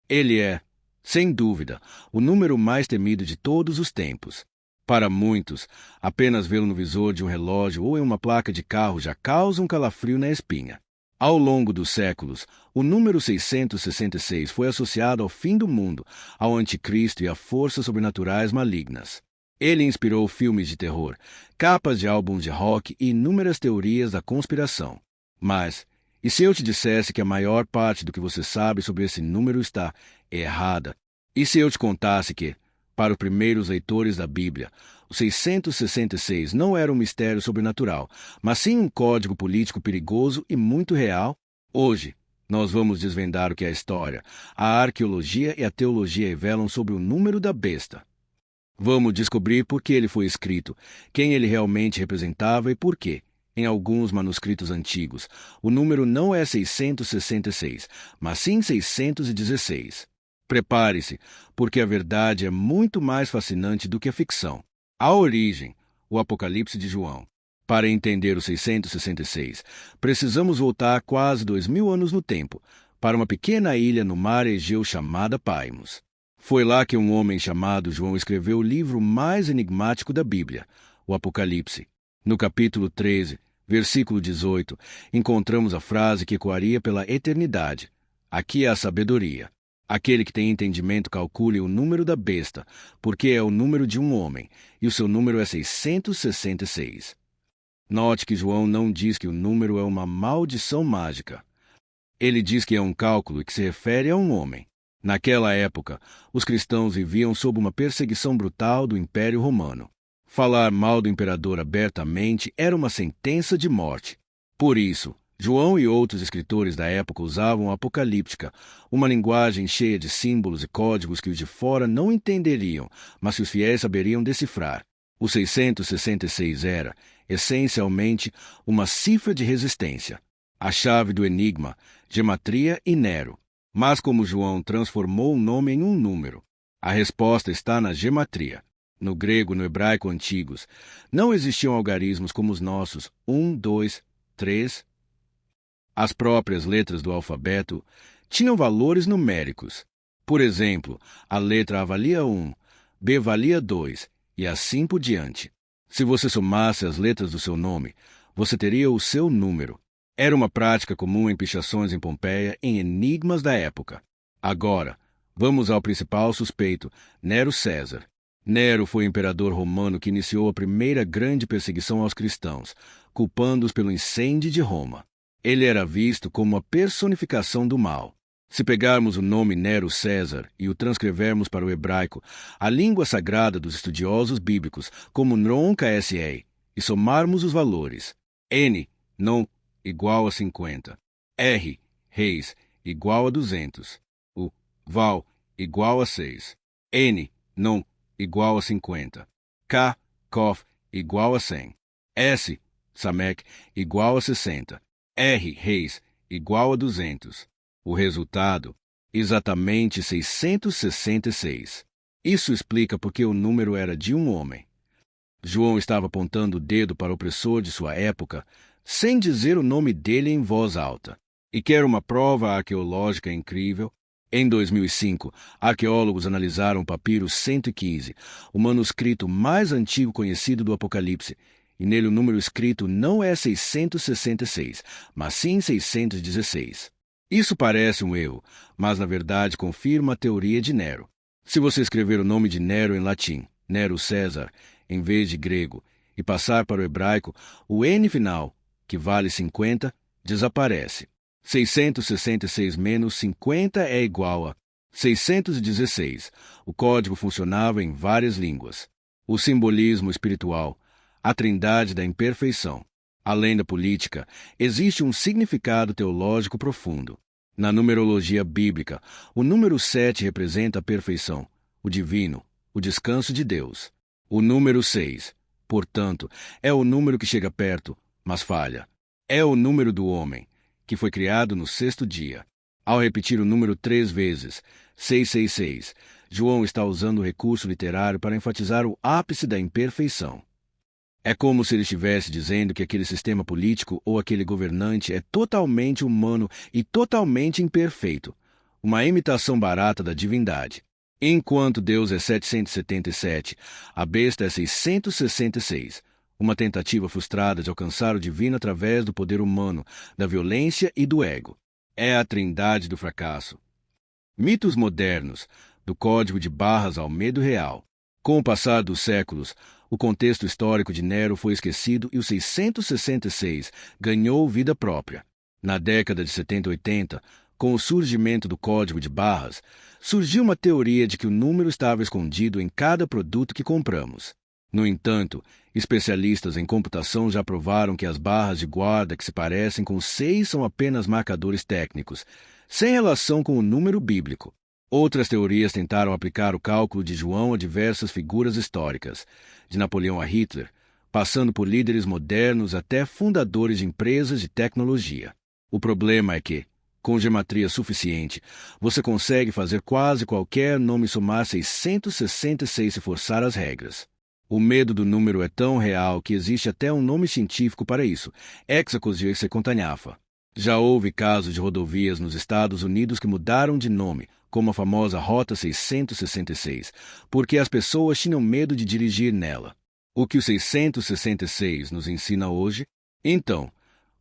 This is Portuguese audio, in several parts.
Ele é, sem dúvida, o número mais temido de todos os tempos. Para muitos, apenas vê-lo no visor de um relógio ou em uma placa de carro já causa um calafrio na espinha. Ao longo dos séculos, o número 666 foi associado ao fim do mundo, ao anticristo e a forças sobrenaturais malignas. Ele inspirou filmes de terror, capas de álbuns de rock e inúmeras teorias da conspiração. Mas, e se eu te dissesse que a maior parte do que você sabe sobre esse número está errada? E se eu te contasse que, para os primeiros leitores da Bíblia, o 666 não era um mistério sobrenatural, mas sim um código político perigoso e muito real? Hoje, nós vamos desvendar o que a história, a arqueologia e a teologia revelam sobre o número da besta. Vamos descobrir por que ele foi escrito, quem ele realmente representava e por que, em alguns manuscritos antigos, o número não é 666, mas sim 616. Prepare-se, porque a verdade é muito mais fascinante do que a ficção. A origem, o Apocalipse de João. Para entender o 666, precisamos voltar quase 2000 anos no tempo, para uma pequena ilha no mar Egeu chamada Paimos. Foi lá que um homem chamado João escreveu o livro mais enigmático da Bíblia, o Apocalipse. No capítulo 13, versículo 18, encontramos a frase que ecoaria pela eternidade. Aqui é a sabedoria. Aquele que tem entendimento calcule o número da besta, porque é o número de um homem, e o seu número é 666. Note que João não diz que o número é uma maldição mágica. Ele diz que é um cálculo e que se refere a um homem. Naquela época, os cristãos viviam sob uma perseguição brutal do Império Romano. Falar mal do imperador abertamente era uma sentença de morte. Por isso, João e outros escritores da época usavam a apocalíptica, uma linguagem cheia de símbolos e códigos que os de fora não entenderiam, mas que os fiéis saberiam decifrar. O 666 era, essencialmente, uma cifra de resistência, a chave do enigma, gematria e Nero. Mas como João transformou o nome em um número, a resposta está na gematria. No grego e no hebraico antigos, não existiam algarismos como os nossos, 1, 2, 3. As próprias letras do alfabeto tinham valores numéricos. Por exemplo, a letra A valia 1, B valia 2, e assim por diante. Se você somasse as letras do seu nome, você teria o seu número. Era uma prática comum em pichações em Pompeia em enigmas da época. Agora, vamos ao principal suspeito, Nero César. Nero foi o imperador romano que iniciou a primeira grande perseguição aos cristãos, culpando-os pelo incêndio de Roma. Ele era visto como a personificação do mal. Se pegarmos o nome Nero César e o transcrevermos para o hebraico, a língua sagrada dos estudiosos bíblicos, como Nron KSE, e somarmos os valores, N, não, igual a 50, R, reis, igual a 200, o Val, igual a 6, N, não, igual a 50, K, Kof, igual a 100, S, Samek, igual a 60, R, reis, igual a 200. O resultado, exatamente 666. Isso explica porque o número era de um homem. João estava apontando o dedo para o opressor de sua época, sem dizer o nome dele em voz alta. E quer uma prova arqueológica incrível? Em 2005, arqueólogos analisaram o papiro 115, o manuscrito mais antigo conhecido do Apocalipse, e nele o número escrito não é 666, mas sim 616. Isso parece um erro, mas na verdade confirma a teoria de Nero. Se você escrever o nome de Nero em latim, Nero César, em vez de grego, e passar para o hebraico, o N final, que vale 50, desaparece. 666 menos 50 é igual a 616. O código funcionava em várias línguas. O simbolismo espiritual, a trindade da imperfeição. Além da política, existe um significado teológico profundo. Na numerologia bíblica, o número 7 representa a perfeição, o divino, o descanso de Deus. O número 6, portanto, é o número que chega perto, mas falha. É o número do homem, que foi criado no sexto dia. Ao repetir o número 3 vezes, 666, João está usando o recurso literário para enfatizar o ápice da imperfeição. É como se ele estivesse dizendo que aquele sistema político ou aquele governante é totalmente humano e totalmente imperfeito. uma imitação barata da divindade. Enquanto Deus é 777, a besta é 666, uma tentativa frustrada de alcançar o divino através do poder humano, da violência e do ego. É a trindade do fracasso. Mitos modernos, do código de barras ao medo real. Com o passar dos séculos, o contexto histórico de Nero foi esquecido e o 666 ganhou vida própria. Na década de 70 e 80, com o surgimento do código de barras, surgiu uma teoria de que o número estava escondido em cada produto que compramos. No entanto, especialistas em computação já provaram que as barras de guarda que se parecem com 6 são apenas marcadores técnicos, sem relação com o número bíblico. Outras teorias tentaram aplicar o cálculo de João a diversas figuras históricas, de Napoleão a Hitler, passando por líderes modernos até fundadores de empresas de tecnologia. O problema é que, com geometria suficiente, você consegue fazer quase qualquer nome somar 666 se forçar as regras. O medo do número é tão real que existe até um nome científico para isso, hexacosiesecontanhafa. Já houve casos de rodovias nos Estados Unidos que mudaram de nome, como a famosa Rota 666, porque as pessoas tinham medo de dirigir nela. O que o 666 nos ensina hoje? Então,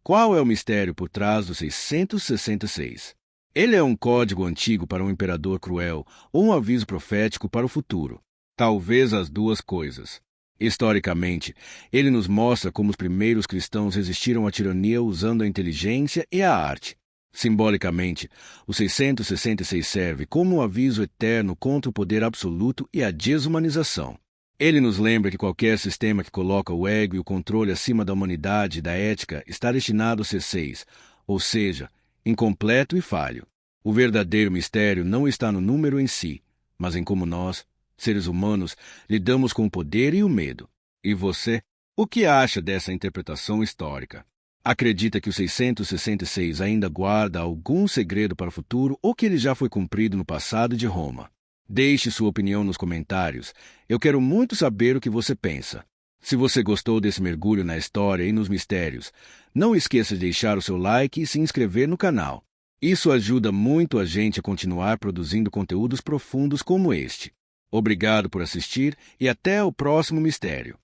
qual é o mistério por trás do 666? Ele é um código antigo para um imperador cruel ou um aviso profético para o futuro? Talvez as duas coisas. Historicamente, ele nos mostra como os primeiros cristãos resistiram à tirania usando a inteligência e a arte. Simbolicamente, o 666 serve como um aviso eterno contra o poder absoluto e a desumanização. Ele nos lembra que qualquer sistema que coloca o ego e o controle acima da humanidade e da ética está destinado a ser 6, ou seja, incompleto e falho. O verdadeiro mistério não está no número em si, mas em como nós, seres humanos, lidamos com o poder e o medo. E você? O que acha dessa interpretação histórica? Acredita que o 666 ainda guarda algum segredo para o futuro ou que ele já foi cumprido no passado de Roma? Deixe sua opinião nos comentários. Eu quero muito saber o que você pensa. Se você gostou desse mergulho na história e nos mistérios, não esqueça de deixar o seu like e se inscrever no canal. Isso ajuda muito a gente a continuar produzindo conteúdos profundos como este. Obrigado por assistir e até o próximo mistério.